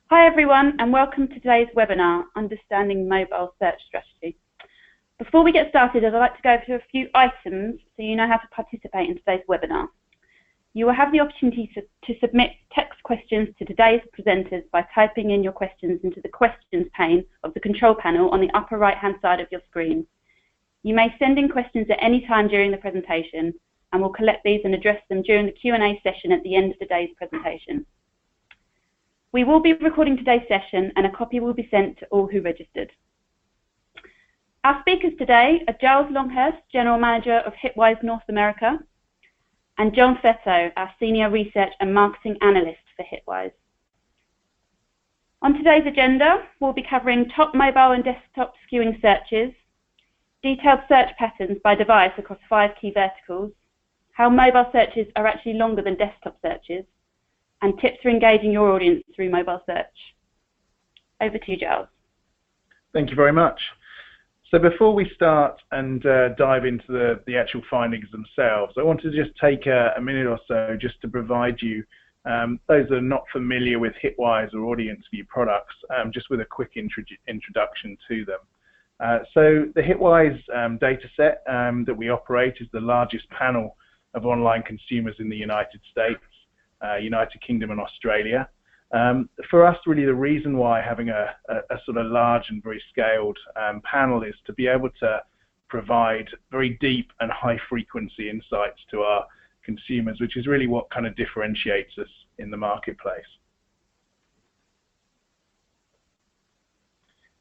Hi everyone, and welcome to today's webinar, Understanding Mobile Search Strategy. Before we get started, I'd like to go through a few items so you know how to participate in today's webinar. You will have the opportunity to submit text questions to today's presenters by typing in your questions into the questions pane of the control panel on the upper right-hand side of your screen. You may send in questions at any time during the presentation, and we'll collect these and address them during the Q&A session at the end of today's presentation. We will be recording today's session, and a copy will be sent to all who registered. Our speakers today are Giles Longhurst, General Manager of Hitwise North America, and John Fetto, our Senior Research and Marketing Analyst for Hitwise. On today's agenda, we'll be covering top mobile and desktop skewing searches, detailed search patterns by device across 5 key verticals, how mobile searches are actually longer than desktop searches, and tips for engaging your audience through mobile search. Over to you, Giles. Thank you very much. So before we start and dive into the actual findings themselves, I want to just take a minute or so just to provide you, those that are not familiar with Hitwise or AudienceView products, just with a quick introduction to them. So the Hitwise data set that we operate is the largest panel of online consumers in the United States, United Kingdom and Australia. For us, really, the reason why having a sort of large and very scaled panel is to be able to provide very deep and high frequency insights to our consumers, which is really what kind of differentiates us in the marketplace.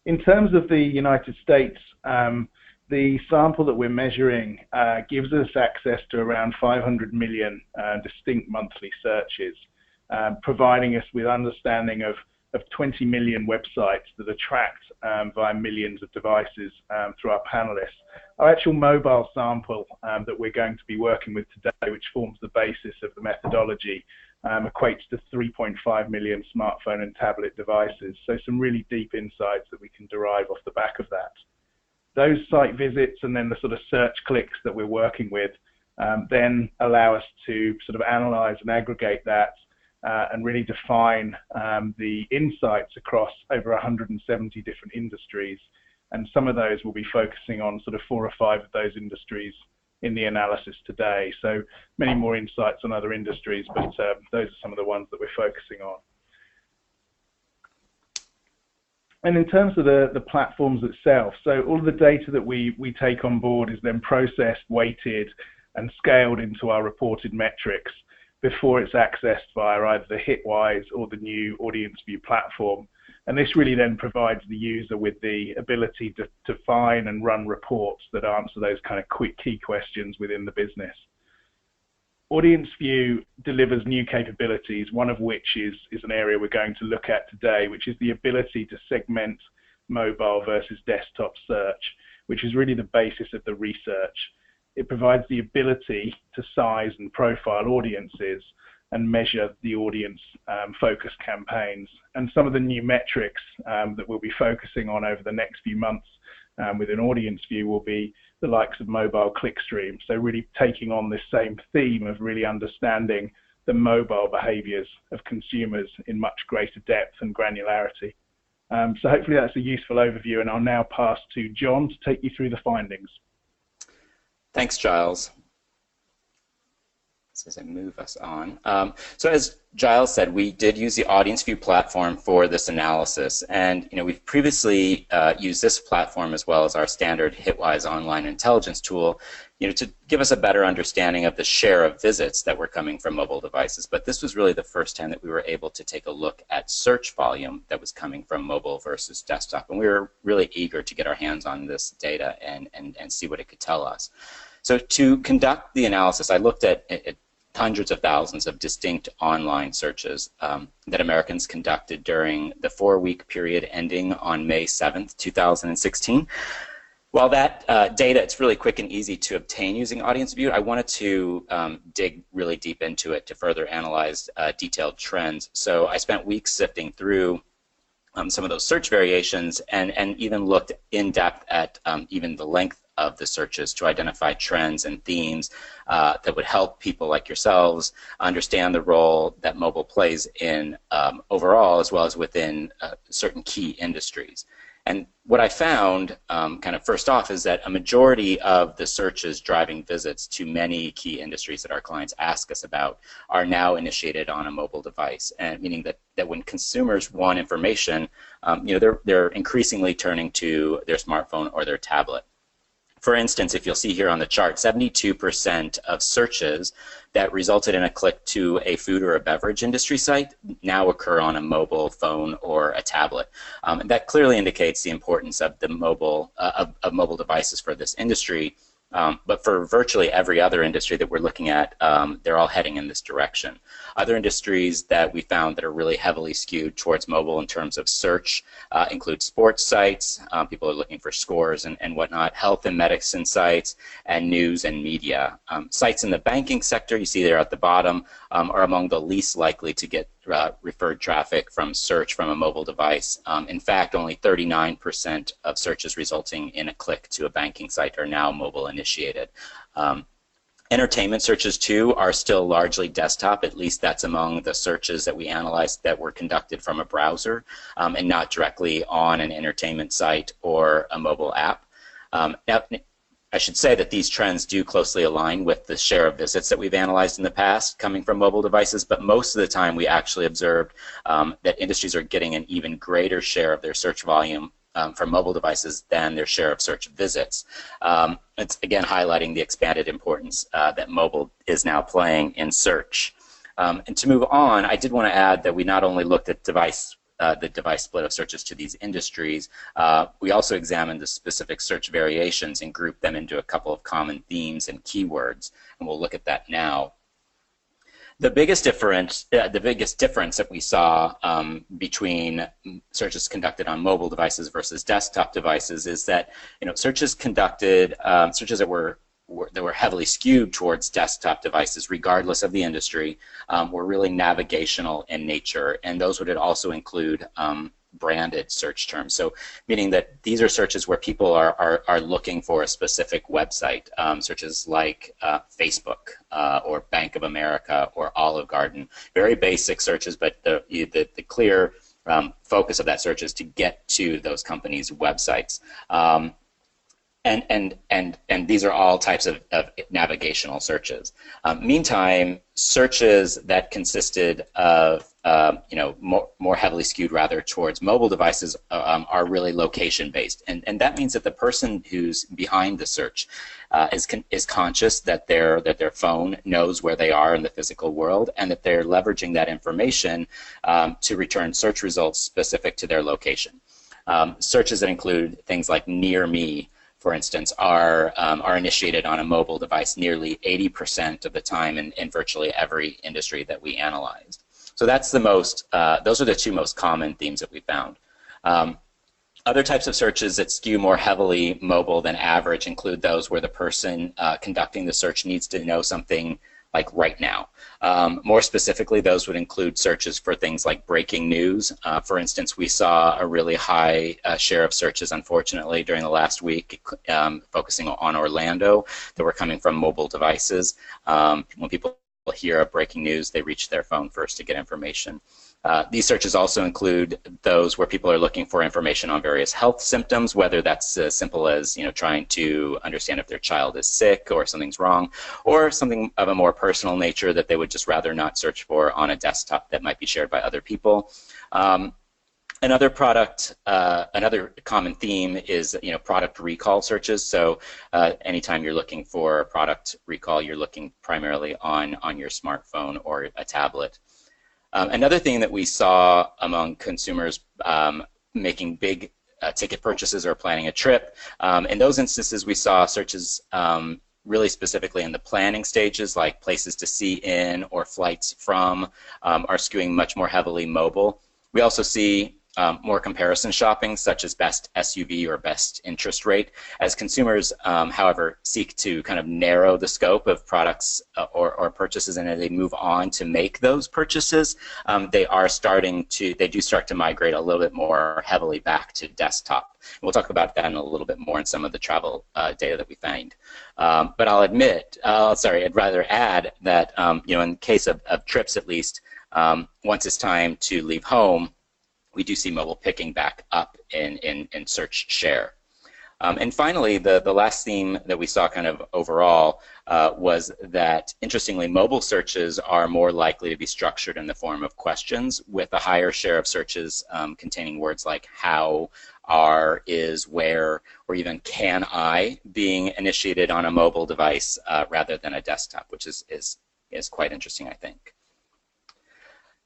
In terms of the United States, the sample that we're measuring gives us access to around 500 million distinct monthly searches, providing us with understanding of 20 million websites that are tracked via millions of devices through our panelists. Our actual mobile sample that we're going to be working with today, which forms the basis of the methodology, equates to 3.5 million smartphone and tablet devices. So some really deep insights that we can derive off the back of that. Those site visits and then the sort of search clicks that we're working with then allow us to sort of analyze and aggregate that and really define the insights across over 170 different industries. And some of those will be focusing on sort of 4 or 5 of those industries in the analysis today. So many more insights on other industries, but those are some of the ones that we're focusing on. And in terms of the platforms itself, so all of the data that we take on board is then processed, weighted, and scaled into our reported metrics before it's accessed via either the Hitwise or the new AudienceView platform. And this really then provides the user with the ability to define and run reports that answer those kind of quick key questions within the business. AudienceView delivers new capabilities, one of which is an area we're going to look at today, which is the ability to segment mobile versus desktop search, which is really the basis of the research. It provides the ability to size and profile audiences and measure the audience focus campaigns. And some of the new metrics that we'll be focusing on over the next few months within AudienceView will be the likes of mobile clickstream. So really taking on this same theme of really understanding the mobile behaviors of consumers in much greater depth and granularity. So hopefully that's a useful overview, and I'll now pass to John to take you through the findings. Thanks, Giles. As I move us on. So as Giles said, we did use the AudienceView platform for this analysis, and we've previously used this platform as well as our standard Hitwise online intelligence tool, to give us a better understanding of the share of visits that were coming from mobile devices. But this was really the first time that we were able to take a look at search volume that was coming from mobile versus desktop, and we were really eager to get our hands on this data and see what it could tell us. So to conduct the analysis, I looked at hundreds of thousands of distinct online searches that Americans conducted during the 4-week period ending on May 7th, 2016. While that data, it's really quick and easy to obtain using AudienceView, I wanted to dig really deep into it to further analyze detailed trends. So I spent weeks sifting through some of those search variations and even looked in depth at even the length of the searches to identify trends and themes that would help people like yourselves understand the role that mobile plays in overall, as well as within certain key industries. And what I found, kind of first off, is that a majority of the searches driving visits to many key industries that our clients ask us about are now initiated on a mobile device, and meaning that when consumers want information, they're increasingly turning to their smartphone or their tablet. For instance, if you'll see here on the chart, 72% of searches that resulted in a click to a food or a beverage industry site now occur on a mobile phone or a tablet. And that clearly indicates the importance of the mobile mobile devices for this industry. But for virtually every other industry that we're looking at, they're all heading in this direction. Other industries that we found that are really heavily skewed towards mobile in terms of search include sports sites, people are looking for scores and whatnot, health and medicine sites, and news and media. Sites in the banking sector, you see there at the bottom, are among the least likely to get referred traffic from search from a mobile device. In fact, only 39% of searches resulting in a click to a banking site are now mobile initiated. Entertainment searches too are still largely desktop, at least that's among the searches that we analyzed that were conducted from a browser and not directly on an entertainment site or a mobile app. Now, I should say that these trends do closely align with the share of visits that we've analyzed in the past coming from mobile devices, but most of the time we actually observed that industries are getting an even greater share of their search volume from mobile devices than their share of search visits. It's again highlighting the expanded importance that mobile is now playing in search. And to move on, I did want to add that we not only looked at the device split of searches to these industries, we also examined the specific search variations and grouped them into a couple of common themes and keywords, and we'll look at that now. The biggest difference that we saw between searches conducted on mobile devices versus desktop devices is that searches conducted, searches that were heavily skewed towards desktop devices, regardless of the industry, were really navigational in nature, and those would also include branded search terms. So, meaning that these are searches where people are looking for a specific website, searches like Facebook or Bank of America or Olive Garden. Very basic searches, but the clear focus of that search is to get to those companies' websites. And these are all types of navigational searches. Meantime, searches that consisted of more heavily skewed rather towards mobile devices are really location based, and that means that the person who's behind the search is conscious that their phone knows where they are in the physical world, and that they're leveraging that information to return search results specific to their location. Searches that include things like near me, for instance, are initiated on a mobile device nearly 80% of the time in virtually every industry that we analyzed. So that's those are the two most common themes that we found. Other types of searches that skew more heavily mobile than average include those where the person conducting the search needs to know something like right now. More specifically, those would include searches for things like breaking news. For instance, we saw a really high share of searches, unfortunately, during the last week, focusing on Orlando, that were coming from mobile devices. When people hear of breaking news, they reach their phone first to get information. These searches also include those where people are looking for information on various health symptoms, whether that's as simple as trying to understand if their child is sick or something's wrong, or something of a more personal nature that they would just rather not search for on a desktop that might be shared by other people. Another common theme is product recall searches. So anytime you're looking for product recall, you're looking primarily on your smartphone or a tablet. Another thing that we saw among consumers making big ticket purchases or planning a trip, in those instances we saw searches really specifically in the planning stages, like places to see in or flights from, are skewing much more heavily mobile. We also see more comparison shopping, such as best SUV or best interest rate. As consumers, however, seek to kind of narrow the scope of products or purchases, and as they move on to make those purchases, they do start to migrate a little bit more heavily back to desktop. We'll talk about that in a little bit more in some of the travel data that we find. But I'd rather add that in the case of trips at least, once it's time to leave home, we do see mobile picking back up in search share. And finally, the last theme that we saw kind of overall was that, interestingly, mobile searches are more likely to be structured in the form of questions, with a higher share of searches containing words like how, are, is, where, or even can I being initiated on a mobile device rather than a desktop, which is quite interesting, I think.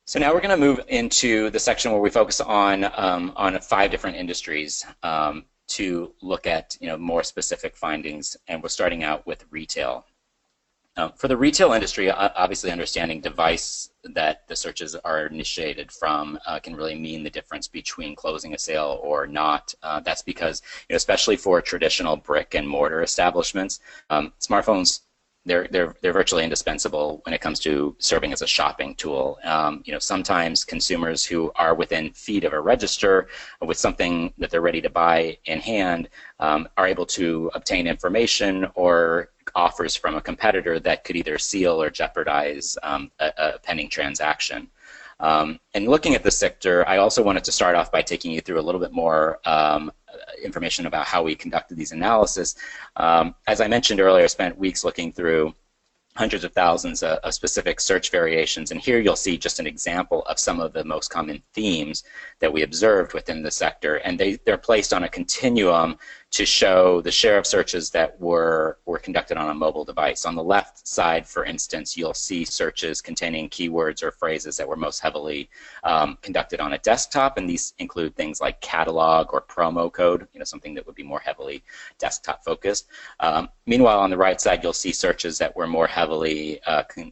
So now we're going to move into the section where we focus on 5 different industries to look at more specific findings, and we're starting out with retail. For the retail industry, obviously understanding device that the searches are initiated from can really mean the difference between closing a sale or not. That's because, especially for traditional brick and mortar establishments, smartphones, they're virtually indispensable when it comes to serving as a shopping tool. Sometimes consumers who are within feet of a register with something that they're ready to buy in hand are able to obtain information or offers from a competitor that could either seal or jeopardize a pending transaction. And looking at the sector, I also wanted to start off by taking you through a little bit more information about how we conducted these analysis. As I mentioned earlier, I spent weeks looking through hundreds of thousands of specific search variations, and here you'll see just an example of some of the most common themes that we observed within the sector, and they're placed on a continuum to show the share of searches that were conducted on a mobile device. On the left side, for instance, you'll see searches containing keywords or phrases that were most heavily conducted on a desktop, and these include things like catalog or promo code, something that would be more heavily desktop focused. Meanwhile, on the right side, you'll see searches that were more heavily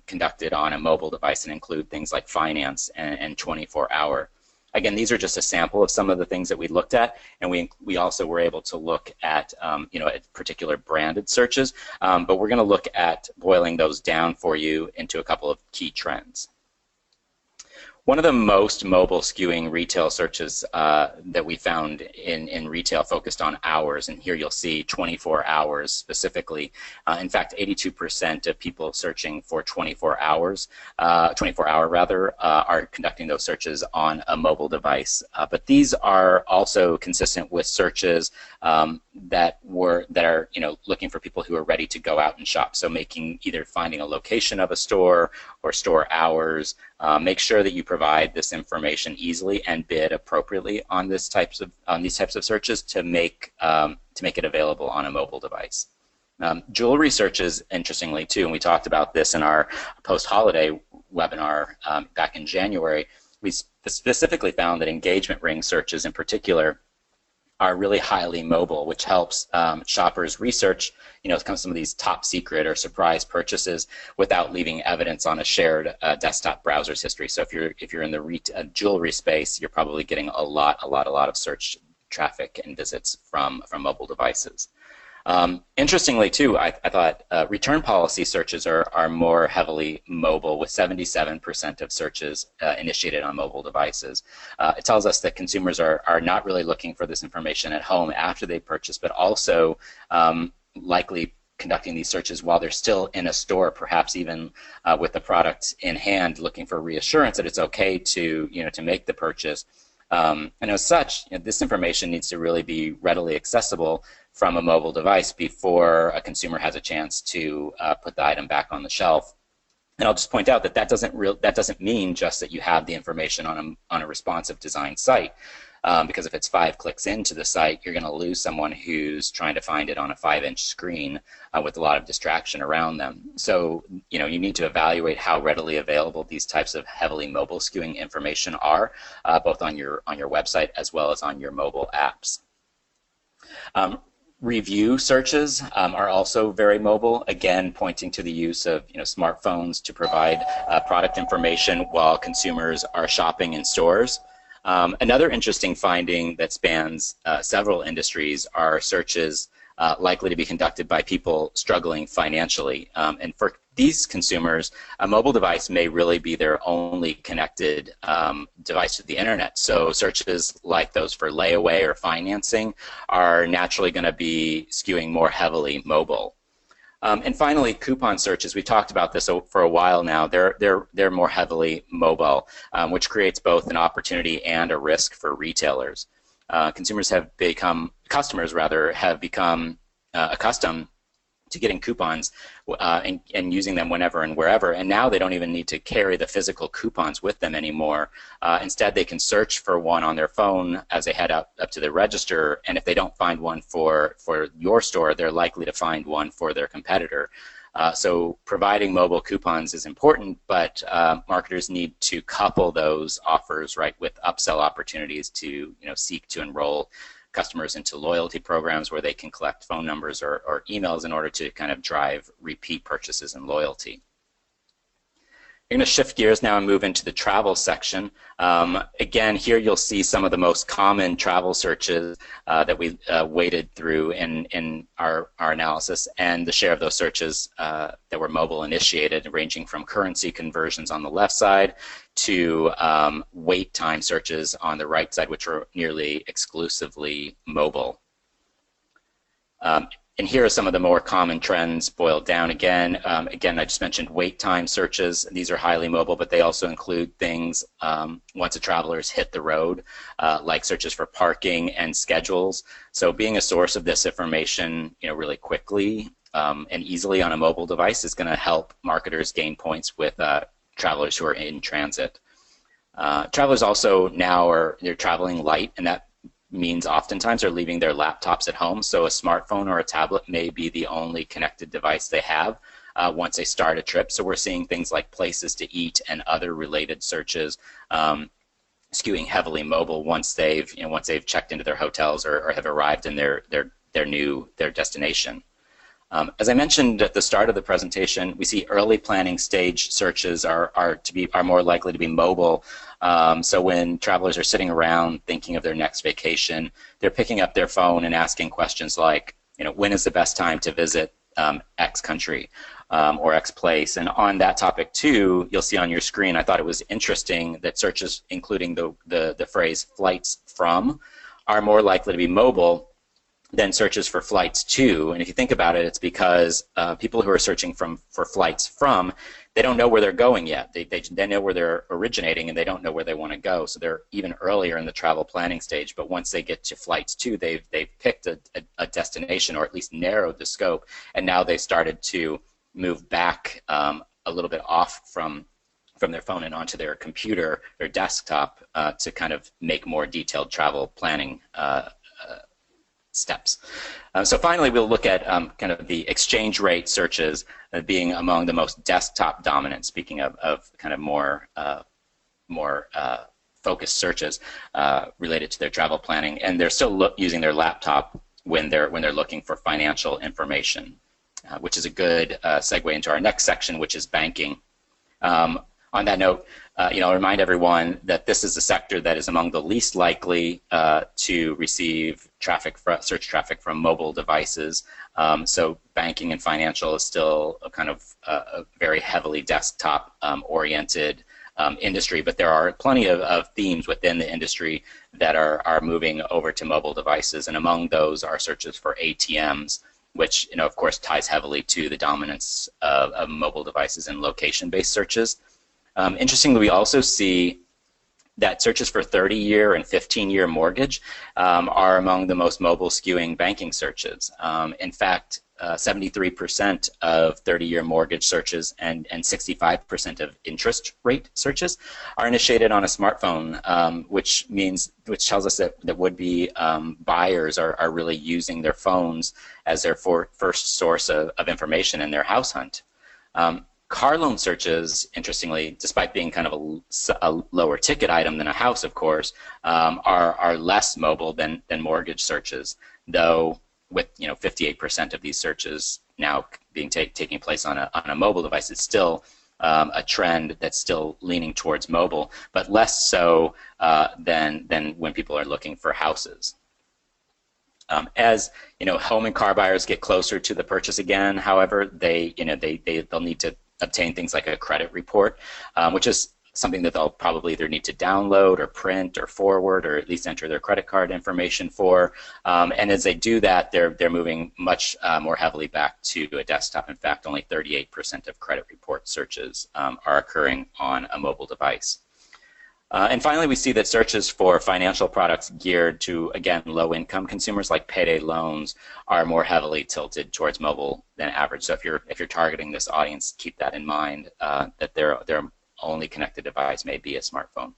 conducted on a mobile device and include things like finance and 24-hour. Again, these are just a sample of some of the things that we looked at, and we also were able to look at at particular branded searches, but we're going to look at boiling those down for you into a couple of key trends. One of the most mobile skewing retail searches that we found in retail focused on hours, and here you'll see 24 hours specifically. In fact, 82% of people searching for 24 hours, 24-hour rather, are conducting those searches on a mobile device. But these are also consistent with searches that are looking for people who are ready to go out and shop. So either finding a location of a store or store hours. Make sure that you provide this information easily and bid appropriately on these types of searches to make it available on a mobile device. Jewelry searches, interestingly too, and we talked about this in our post-holiday webinar back in January. We specifically found that engagement ring searches in particular are really highly mobile, which helps shoppers research, some of these top secret or surprise purchases without leaving evidence on a shared desktop browser's history. So if you're in the jewelry space, you're probably getting a lot of search traffic and visits from mobile devices. Interestingly, too, I thought return policy searches are more heavily mobile, with 77% of searches initiated on mobile devices. It tells us that consumers are not really looking for this information at home after they purchase, but also likely conducting these searches while they're still in a store, perhaps even with the product in hand, looking for reassurance that it's okay to make the purchase. And as such, this information needs to really be readily accessible from a mobile device before a consumer has a chance to put the item back on the shelf. And I'll just point out that that doesn't mean just that you have the information on a responsive design site. Because if it's 5 clicks into the site, you're going to lose someone who's trying to find it on a 5-inch screen with a lot of distraction around them. So, you need to evaluate how readily available these types of heavily mobile skewing information are, both on your website as well as on your mobile apps. Review searches are also very mobile, again pointing to the use of smartphones to provide product information while consumers are shopping in stores. Another interesting finding that spans several industries are searches likely to be conducted by people struggling financially. And for these consumers, a mobile device may really be their only connected device to the internet. So searches like those for layaway or financing are naturally going to be skewing more heavily mobile. And finally, coupon searches. We talked about this for a while now. They're more heavily mobile, which creates both an opportunity and a risk for retailers. Customers have become accustomed to getting coupons and using them whenever and wherever, and now they don't even need to carry the physical coupons with them anymore. Instead, they can search for one on their phone as they head up to the register, and if they don't find one for your store, they're likely to find one for their competitor. So providing mobile coupons is important, but marketers need to couple those offers with upsell opportunities to seek to enroll customers into loyalty programs where they can collect phone numbers or emails in order to kind of drive repeat purchases and loyalty. We're going to shift gears now and move into the travel section. Again, here you'll see some of the most common travel searches that we waded through in our analysis, and the share of those searches that were mobile initiated, ranging from currency conversions on the left side to wait time searches on the right side, which are nearly exclusively mobile. And here are some of the more common trends boiled down again. Again, I just mentioned wait time searches. These are highly mobile, but they also include things once a traveler's hit the road, like searches for parking and schedules. So being a source of this information, really quickly and easily on a mobile device is going to help marketers gain points with travelers who are in transit. Travelers also now they're traveling light, and that means oftentimes they're leaving their laptops at home, so a smartphone or a tablet may be the only connected device they have once they start a trip. So we're seeing things like places to eat and other related searches skewing heavily mobile once they've checked into their hotels or have arrived in their destination. As I mentioned at the start of the presentation, we see early planning stage searches are more likely to be mobile. So when travelers are sitting around thinking of their next vacation, they're picking up their phone and asking questions like, when is the best time to visit X country or X place? And on that topic too, you'll see on your screen, I thought it was interesting that searches including the phrase flights from are more likely to be mobile than searches for flights to. And if you think about it, it's because people who are searching for flights from, they don't know where they're going yet. They know where they're originating, and they don't know where they want to go. So they're even earlier in the travel planning stage. But once they get to flights to, they've picked a destination, or at least narrowed the scope, and now they've started to move back a little bit off from their phone and onto their computer, their desktop, to kind of make more detailed travel planning steps. So finally, we'll look at kind of the exchange rate searches being among the most desktop dominant, speaking of kind of more focused searches related to their travel planning, and they're still using their laptop when they're looking for financial information, which is a good segue into our next section, which is banking. On that note, I'll remind everyone that this is a sector that is among the least likely to receive search traffic from mobile devices. So banking and financial is still a kind of a very heavily desktop-oriented industry, but there are plenty of themes within the industry that are moving over to mobile devices, and among those are searches for ATMs, which of course ties heavily to the dominance of mobile devices and location-based searches. Interestingly, we also see that searches for 30-year and 15-year mortgage are among the most mobile skewing banking searches. In fact, 73% of 30-year mortgage searches and 65% of interest rate searches are initiated on a smartphone, which tells us that would-be buyers are really using their phones as their first source of information in their house hunt. Car loan searches, interestingly, despite being kind of a lower ticket item than a house, of course, are less mobile than mortgage searches, though with 58% of these searches now being taking place on a mobile device, it's still a trend that's still leaning towards mobile, but less so than when people are looking for houses. As home and car buyers get closer to the purchase again, however, they'll need to obtain things like a credit report, which is something that they'll probably either need to download or print or forward or at least enter their credit card information for. And as they do that, they're moving much more heavily back to a desktop. In fact, only 38% of credit report searches are occurring on a mobile device. And finally, we see that searches for financial products geared to, again, low-income consumers like payday loans are more heavily tilted towards mobile than average. So if you're targeting this audience, keep that in mind, that their only connected device may be a smartphone.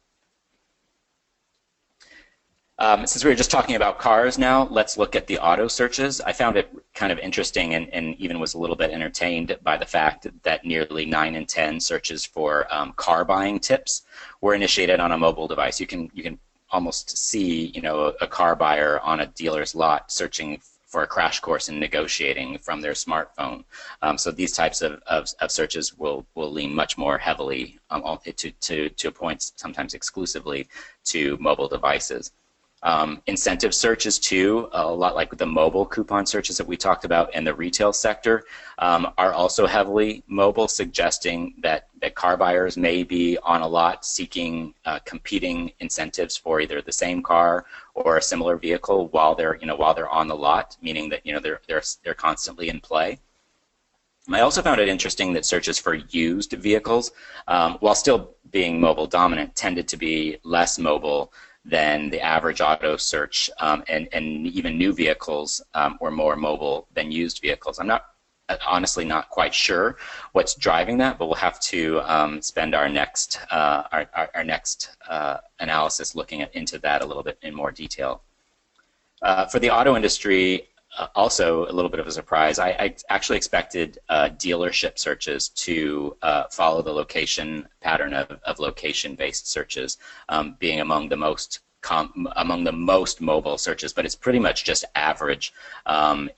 Since we were just talking about cars now, let's look at the auto searches. I found it kind of interesting and even was a little bit entertained by the fact that nearly 9 in 10 searches for car buying tips were initiated on a mobile device. You can almost see a car buyer on a dealer's lot searching for a crash course in negotiating from their smartphone. So these types of searches will lean much more heavily to a point sometimes exclusively to mobile devices. Incentive searches too, a lot like the mobile coupon searches that we talked about in the retail sector, are also heavily mobile, suggesting that car buyers may be on a lot seeking competing incentives for either the same car or a similar vehicle while they're on the lot, meaning that they're constantly in play. I also found it interesting that searches for used vehicles, while still being mobile dominant, tended to be less mobile than the average auto search, and even new vehicles were more mobile than used vehicles. I'm honestly not quite sure what's driving that, but we'll have to spend our next analysis looking into that a little bit in more detail. For the auto industry, also a little bit of a surprise. I actually expected dealership searches to follow the location pattern of location-based searches, being among the most mobile searches, but it's pretty much just average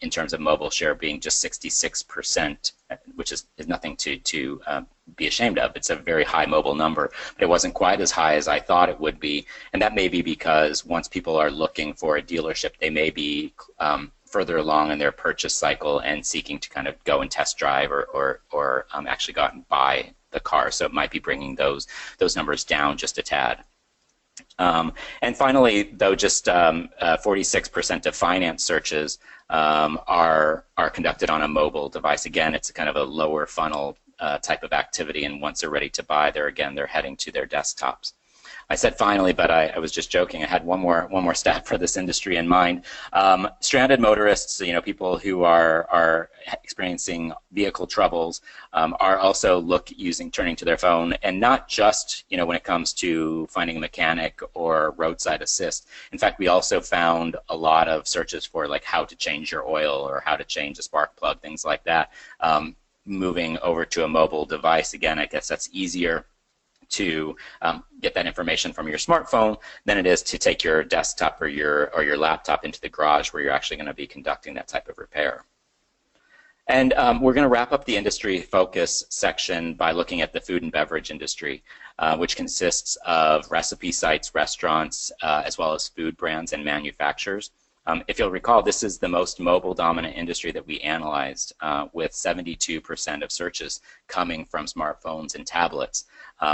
in terms of mobile share, being just 66%, which is nothing to be ashamed of. It's a very high mobile number, but it wasn't quite as high as I thought it would be, and that may be because once people are looking for a dealership, they may be further along in their purchase cycle and seeking to kind of go and test drive or actually go out and buy the car. So it might be bringing those numbers down just a tad. And finally, though, just 46% of finance searches are conducted on a mobile device. Again, it's kind of a lower funnel type of activity, and once they're ready to buy, they're heading to their desktops. I said finally, but I was just joking. I had one more stat for this industry in mind. Stranded motorists, people who are experiencing vehicle troubles, are also turning to their phone, and not just when it comes to finding a mechanic or roadside assist. In fact, we also found a lot of searches for like how to change your oil or how to change a spark plug, things like that. Moving over to a mobile device, again, I guess that's easier to get that information from your smartphone than it is to take your desktop or your laptop into the garage where you're actually going to be conducting that type of repair. And we're going to wrap up the industry focus section by looking at the food and beverage industry, which consists of recipe sites, restaurants, as well as food brands and manufacturers. If you'll recall, this is the most mobile dominant industry that we analyzed, with 72% of searches coming from smartphones and tablets,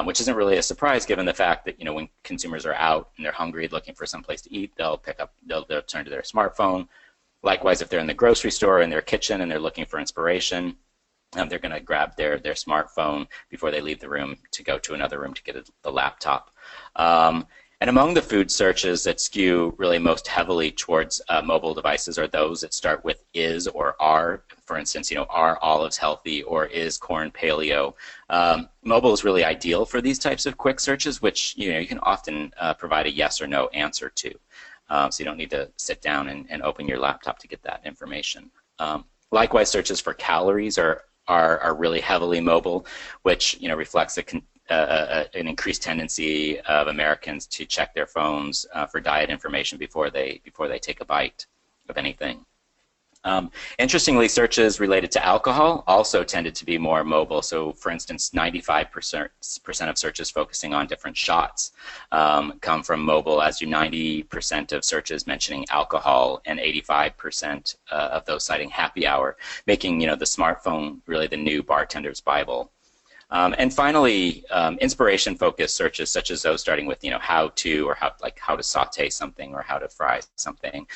which isn't really a surprise given the fact that when consumers are out and they're hungry looking for some place to eat, they'll turn to their smartphone. Likewise, if they're in the grocery store or in their kitchen and they're looking for inspiration, they're going to grab their smartphone before they leave the room to go to another room to get the laptop. And among the food searches that skew really most heavily towards mobile devices are those that start with is or are. For instance, are olives healthy, or is corn paleo? Mobile is really ideal for these types of quick searches, which you can often provide a yes or no answer to. So you don't need to sit down and open your laptop to get that information. Likewise, searches for calories are really heavily mobile, which reflects an increased tendency of Americans to check their phones for diet information before they take a bite of anything. Interestingly, searches related to alcohol also tended to be more mobile. So, for instance, 95% of searches focusing on different shots come from mobile, as do 90% of searches mentioning alcohol, and 85% of those citing happy hour, making the smartphone really the new bartender's Bible. And finally, inspiration-focused searches, such as those starting with how to, or how to saute something, or how to fry something,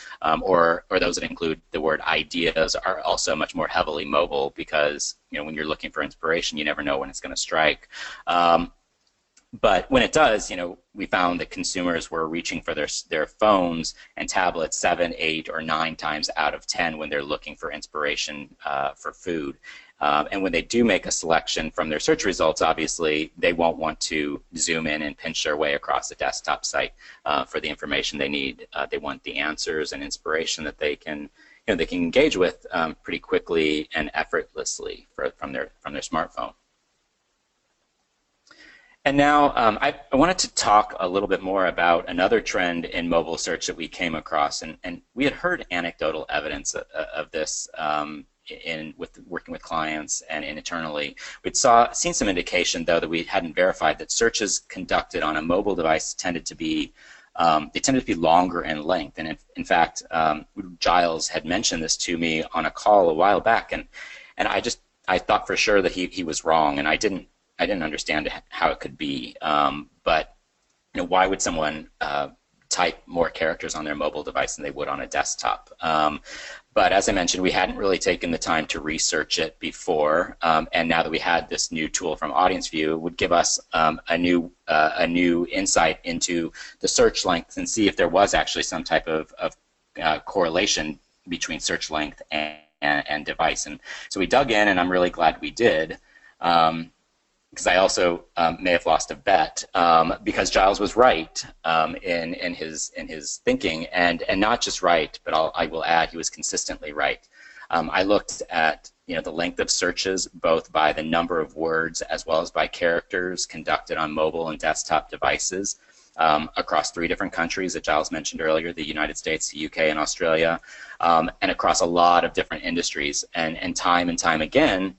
or those that include the word ideas, are also much more heavily mobile, because when you're looking for inspiration, you never know when it's going to strike. But when it does, we found that consumers were reaching for their phones and tablets 7, 8, or 9 times out of 10 when they're looking for inspiration for food. And when they do make a selection from their search results, obviously, they won't want to zoom in and pinch their way across the desktop site for the information they need. They want the answers and inspiration that they can engage with pretty quickly and effortlessly from their smartphone. And now I wanted to talk a little bit more about another trend in mobile search that we came across, and we had heard anecdotal evidence of this with working with clients and internally. We'd seen some indication, though, that we hadn't verified, that searches conducted on a mobile device tended to be longer in length. And in fact, Giles had mentioned this to me on a call a while back, and I thought for sure that he was wrong, and I didn't understand how it could be. But why would someone type more characters on their mobile device than they would on a desktop? But as I mentioned, we hadn't really taken the time to research it before, and now that we had this new tool from AudienceView, it would give us a new insight into the search length and see if there was actually some type of correlation between search length and device. And so we dug in, and I'm really glad we did. Because I also may have lost a bet, because Giles was right in his thinking, and not just right, but I will add, he was consistently right. I looked at the length of searches, both by the number of words as well as by characters conducted on mobile and desktop devices across 3 different countries that Giles mentioned earlier: the United States, the UK, and Australia, and across a lot of different industries. And time again,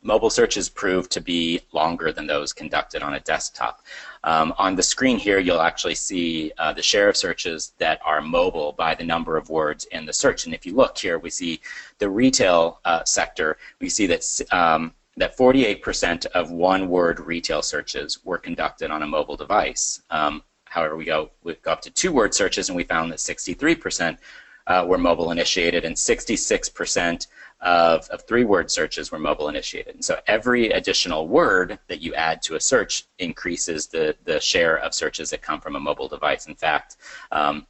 mobile searches proved to be longer than those conducted on a desktop. On the screen here, you'll actually see the share of searches that are mobile by the number of words in the search. And if you look here, we see the retail sector. We see that 48% of one-word retail searches were conducted on a mobile device. However, we go up to 2-word searches, and we found that 63% were mobile initiated, and 66% of 3-word searches were mobile initiated. And so every additional word that you add to a search increases the share of searches that come from a mobile device. In fact,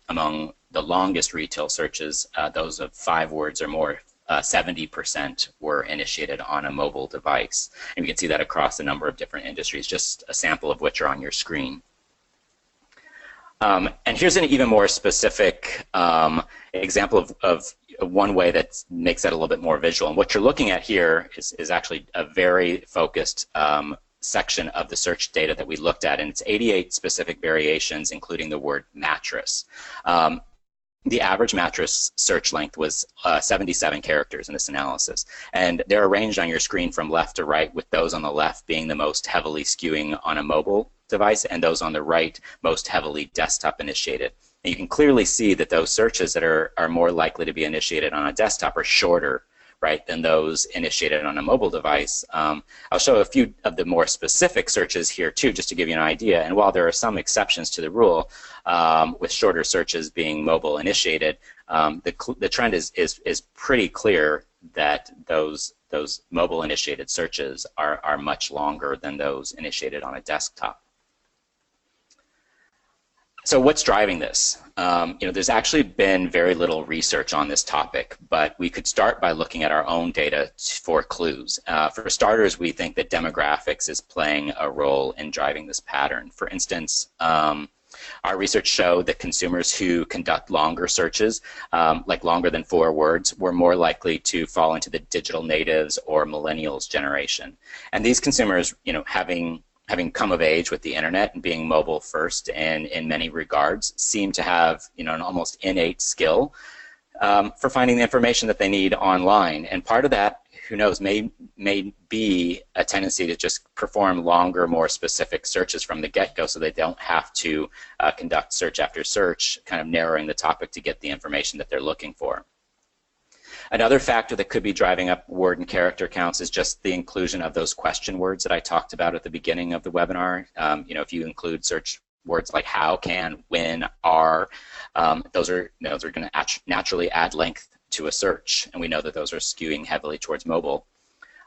among the longest retail searches, those of 5 words or more, 70% were initiated on a mobile device. And you can see that across a number of different industries, just a sample of which are on your screen. And here's an even more specific example of one way that makes that a little bit more visual. And what you're looking at here is actually a very focused section of the search data that we looked at, and it's 88 specific variations, including the word mattress. The average mattress search length was 77 characters in this analysis, and they're arranged on your screen from left to right, with those on the left being the most heavily skewing on a mobile device, and those on the right most heavily desktop initiated. And you can clearly see that those searches that are more likely to be initiated on a desktop are shorter, right, than those initiated on a mobile device. I'll show a few of the more specific searches here too, just to give you an idea. And while there are some exceptions to the rule, with shorter searches being mobile initiated, the trend is pretty clear that those mobile initiated searches are much longer than those initiated on a desktop. So what's driving this? There's actually been very little research on this topic, but we could start by looking at our own data for clues. For starters, we think that demographics is playing a role in driving this pattern. For instance, our research showed that consumers who conduct longer searches, like longer than 4 words, were more likely to fall into the digital natives or millennials generation. And these consumers, having come of age with the internet and being mobile first and in many regards, seem to have an almost innate skill for finding the information that they need online. And part of that, who knows, may be a tendency to just perform longer, more specific searches from the get-go so they don't have to conduct search after search, kind of narrowing the topic to get the information that they're looking for. Another factor that could be driving up word and character counts is just the inclusion of those question words that I talked about at the beginning of the webinar. You know, if you include search words like how, can, when, are, those are going to naturally add length to a search, and we know that those are skewing heavily towards mobile.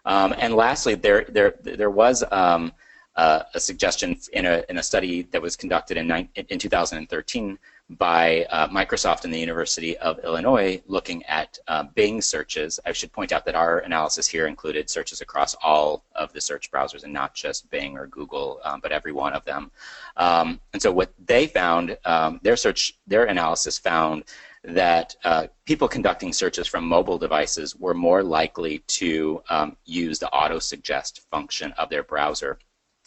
And lastly, there was a suggestion in a study that was conducted in 2013 by Microsoft and the University of Illinois looking at Bing searches. I should point out that our analysis here included searches across all of the search browsers and not just Bing or Google, but every one of them. And so what they found, their analysis found that people conducting searches from mobile devices were more likely to use the auto-suggest function of their browser.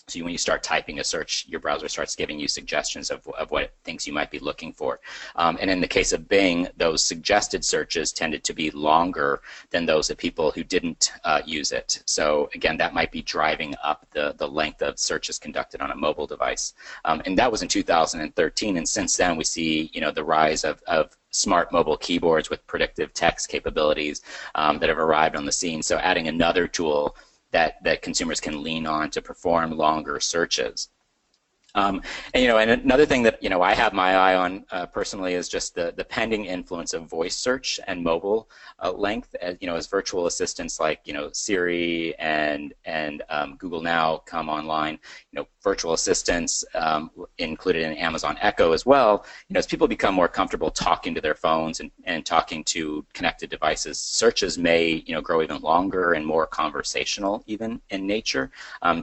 So when you start typing a search, your browser starts giving you suggestions of what it thinks you might be looking for. And in the case of Bing, those suggested searches tended to be longer than those of people who didn't use it. So again, that might be driving up the length of searches conducted on a mobile device. And that was in 2013, and since then we see, you know, the rise of smart mobile keyboards with predictive text capabilities that have arrived on the scene. So adding another tool that consumers can lean on to perform longer searches. And another thing that I have my eye on personally is just the pending influence of voice search and mobile length. As virtual assistants like Siri and Google Now come online, virtual assistants included in Amazon Echo as well. As people become more comfortable talking to their phones and talking to connected devices, searches may grow even longer and more conversational even in nature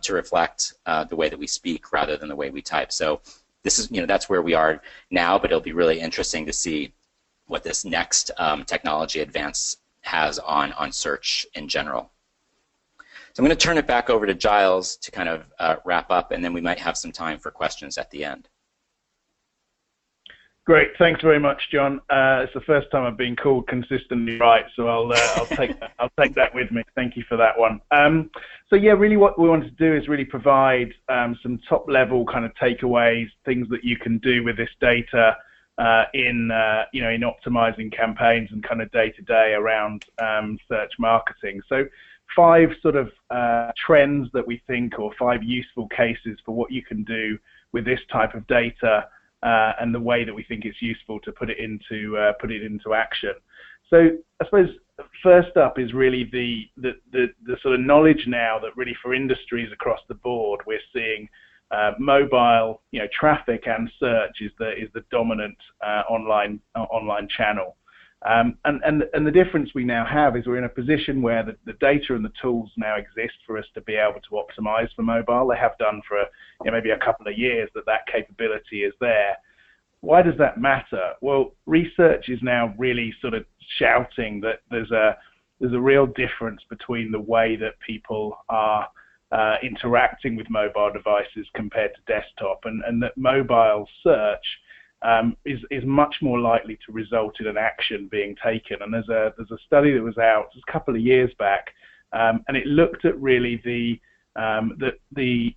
to reflect the way that we speak rather than the way we type. So this is, that's where we are now, but it'll be really interesting to see what this next technology advance has on search in general. So I'm going to turn it back over to Giles to kind of wrap up, and then we might have some time for questions at the end. Great, thanks very much, John. It's the first time I've been called consistently right, so I'll take that. I'll take that with me. Thank you for that one. So yeah, really, what we want to do is really provide some top-level kind of takeaways, things that you can do with this data in optimizing campaigns and kind of day-to-day around search marketing. So 5 sort of trends that we think, or 5 useful cases for what you can do with this type of data. And the way that we think it's useful to put it into action. So I suppose first up is really the sort of knowledge now that really for industries across the board we're seeing mobile traffic and search is the dominant online channel. And the difference we now have is we're in a position where the data and the tools now exist for us to be able to optimize for mobile. They have done for maybe a couple of years that capability is there. Why does that matter? Well, research is now really sort of shouting that there's a real difference between the way that people are interacting with mobile devices compared to desktop, and that mobile search is much more likely to result in an action being taken. And there's a study that was out just a couple of years back, and it looked at really the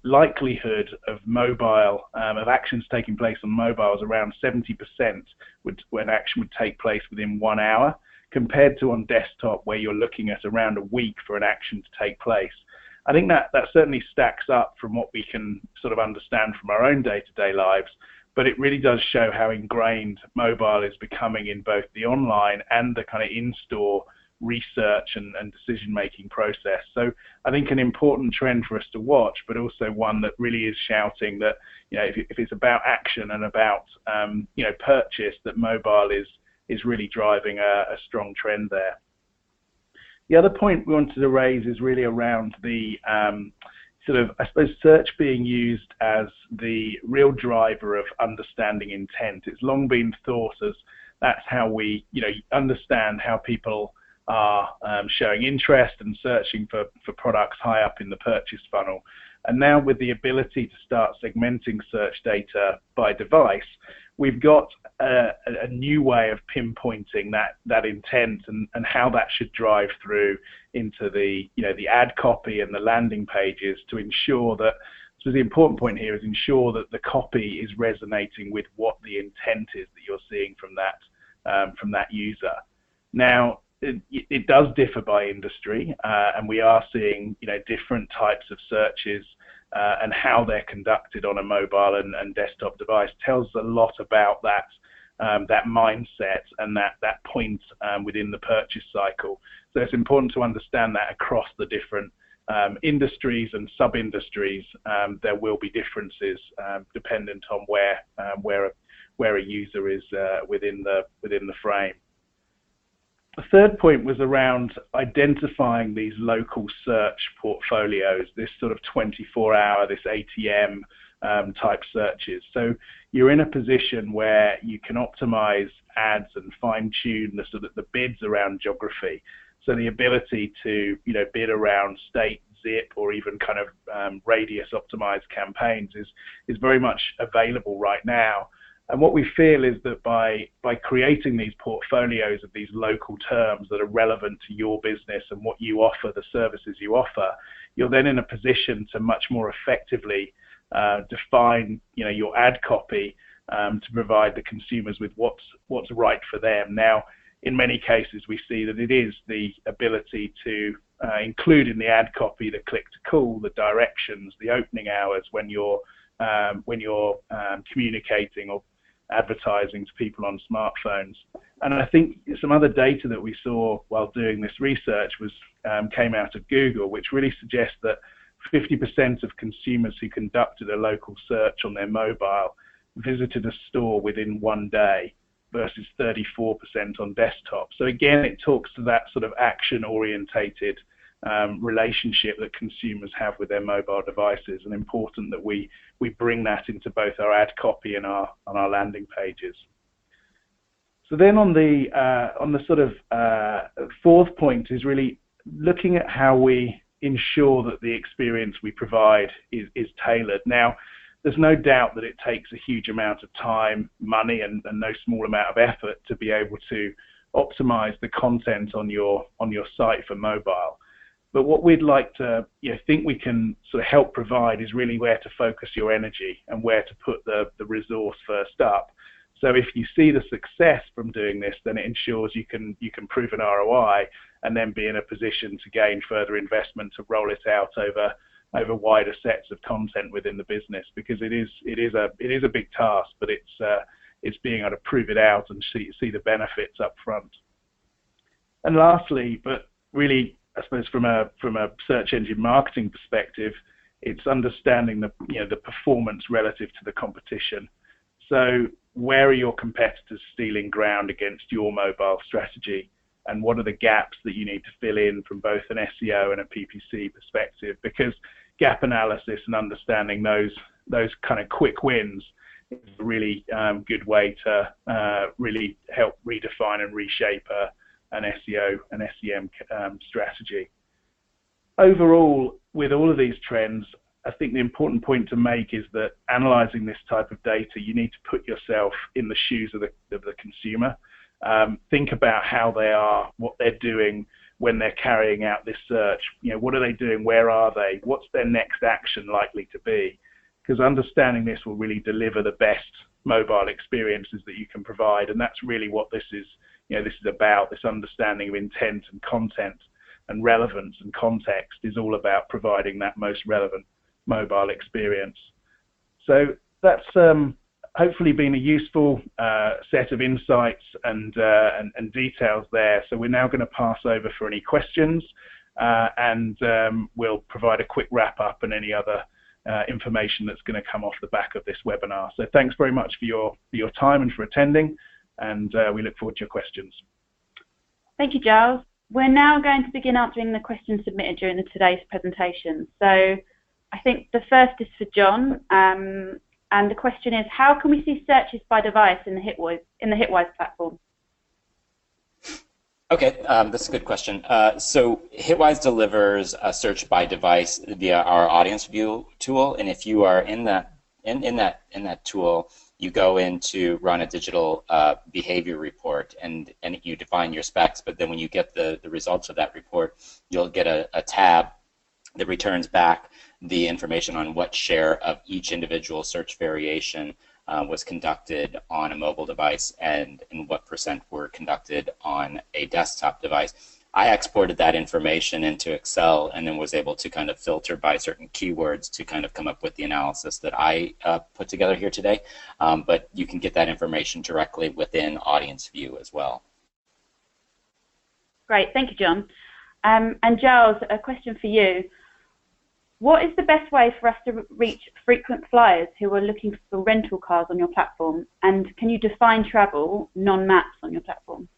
likelihood of mobile of actions taking place on mobiles around 70% when action would take place within 1 hour, compared to on desktop where you're looking at around a week for an action to take place. I think that certainly stacks up from what we can sort of understand from our own day-to-day lives. But it really does show how ingrained mobile is becoming in both the online and the kind of in-store research and decision-making process. So I think an important trend for us to watch, but also one that really is shouting that, if it's about action and about, purchase, that mobile is really driving a strong trend there. The other point we wanted to raise is really around the sort of, I suppose, search being used as the real driver of understanding intent. It's long been thought as that's how we, understand how people are showing interest and searching for products high up in the purchase funnel. And now with the ability to start segmenting search data by device, we've got a new way of pinpointing that intent and how that should drive through into the the ad copy and the landing pages to ensure that. So the important point here is ensure that the copy is resonating with what the intent is that you're seeing from that user. Now, it does differ by industry, and we are seeing different types of searches, and how they're conducted on a mobile and desktop device tells a lot about that mindset and that point within the purchase cycle. So it's important to understand that across the different industries and sub-industries. There will be differences dependent on where a user is within the frame. The third point was around identifying these local search portfolios, this sort of 24-hour, this ATM type searches. So you're in a position where you can optimize ads and fine-tune the bids around geography. So the ability to bid around state, zip, or even kind of radius optimized campaigns is very much available right now. And what we feel is that by creating these portfolios of these local terms that are relevant to your business and what you offer, the services you offer, you're then in a position to much more effectively define your ad copy to provide the consumers with what's right for them. Now, in many cases, we see that it is the ability to include in the ad copy the click to call, the directions, the opening hours when you're communicating or advertising to people on smartphones. And I think some other data that we saw while doing this research came out of Google, which really suggests that 50% of consumers who conducted a local search on their mobile visited a store within 1 day versus 34% on desktop. So again, it talks to that sort of action-orientated relationship that consumers have with their mobile devices, and important that we bring that into both our ad copy and on our landing pages. So then on the sort of fourth point is really looking at how we ensure that the experience we provide is tailored. Now, there's no doubt that it takes a huge amount of time, money, and no small amount of effort to be able to optimize the content on your site for mobile. But what we'd like to think we can sort of help provide is really where to focus your energy and where to put the resource first up. So if you see the success from doing this, then it ensures you can prove an ROI and then be in a position to gain further investment to roll it out over wider sets of content within the business, because it is a big task, but it's being able to prove it out and see the benefits up front. And lastly, but really, I suppose from a search engine marketing perspective, it's understanding the performance relative to the competition. So where are your competitors stealing ground against your mobile strategy, and what are the gaps that you need to fill in from both an SEO and a PPC perspective? Because gap analysis and understanding those kind of quick wins is a really good way to really help redefine and reshape an SEO and SEM strategy. Overall, with all of these trends, I think the important point to make is that analyzing this type of data, you need to put yourself in the shoes of the consumer. Think about how they are, what they're doing when they're carrying out this search. What are they doing? Where are they? What's their next action likely to be? Because understanding this will really deliver the best mobile experiences that you can provide, and that's really what this is. This is about. This understanding of intent and content and relevance and context is all about providing that most relevant mobile experience. So that's hopefully been a useful set of insights and details there. So we're now going to pass over for any questions, and we'll provide a quick wrap up and any other information that's going to come off the back of this webinar. So thanks very much for your time and for attending, and we look forward to your questions. Thank you, Giles. We're now going to begin answering the questions submitted during today's presentation. So I think the first is for John, and the question is, how can we see searches by device in the Hitwise platform? Okay, that's a good question. So Hitwise delivers a search by device via our audience view tool, and if you are in that tool, you go in to run a digital behavior report, and you define your specs, but then when you get the results of that report, you'll get a tab that returns back the information on what share of each individual search variation was conducted on a mobile device and what % were conducted on a desktop device. I exported that information into Excel and then was able to kind of filter by certain keywords to kind of come up with the analysis that I put together here today. But you can get that information directly within Audience View as well. Great, thank you, John. And Giles, a question for you. What is the best way for us to reach frequent flyers who are looking for rental cars on your platform? And can you define travel, non-maps, on your platform?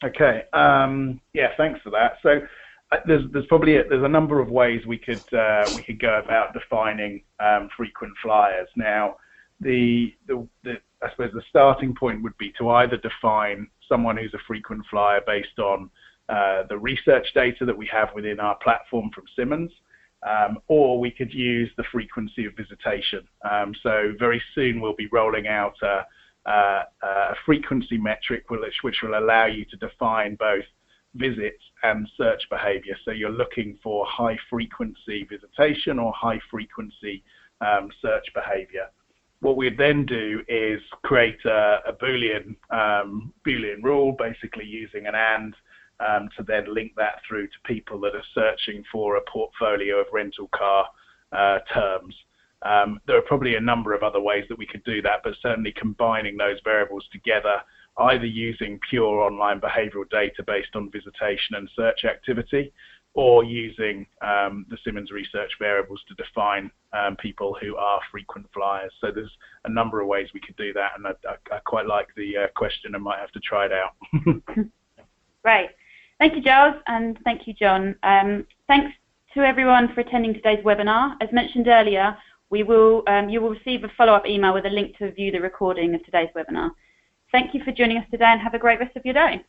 Okay. Yeah, thanks for that. So there's probably there's a number of ways we could go about defining frequent flyers. Now, I suppose the starting point would be to either define someone who's a frequent flyer based on the research data that we have within our platform from Simmons. Or we could use the frequency of visitation. So very soon we'll be rolling out a frequency metric which will allow you to define both visits and search behavior. So you're looking for high frequency visitation or high frequency search behavior. What we'd then do is create a Boolean rule, basically using an AND, to then link that through to people that are searching for a portfolio of rental car terms. There are probably a number of other ways that we could do that, but certainly combining those variables together, either using pure online behavioral data based on visitation and search activity, or using the Simmons research variables to define people who are frequent flyers. So there's a number of ways we could do that, and I quite like the question. I might have to try it out. Great. Thank you, Giles, and thank you, John. Thanks to everyone for attending today's webinar. As mentioned earlier, you will receive a follow-up email with a link to view the recording of today's webinar. Thank you for joining us today, and have a great rest of your day.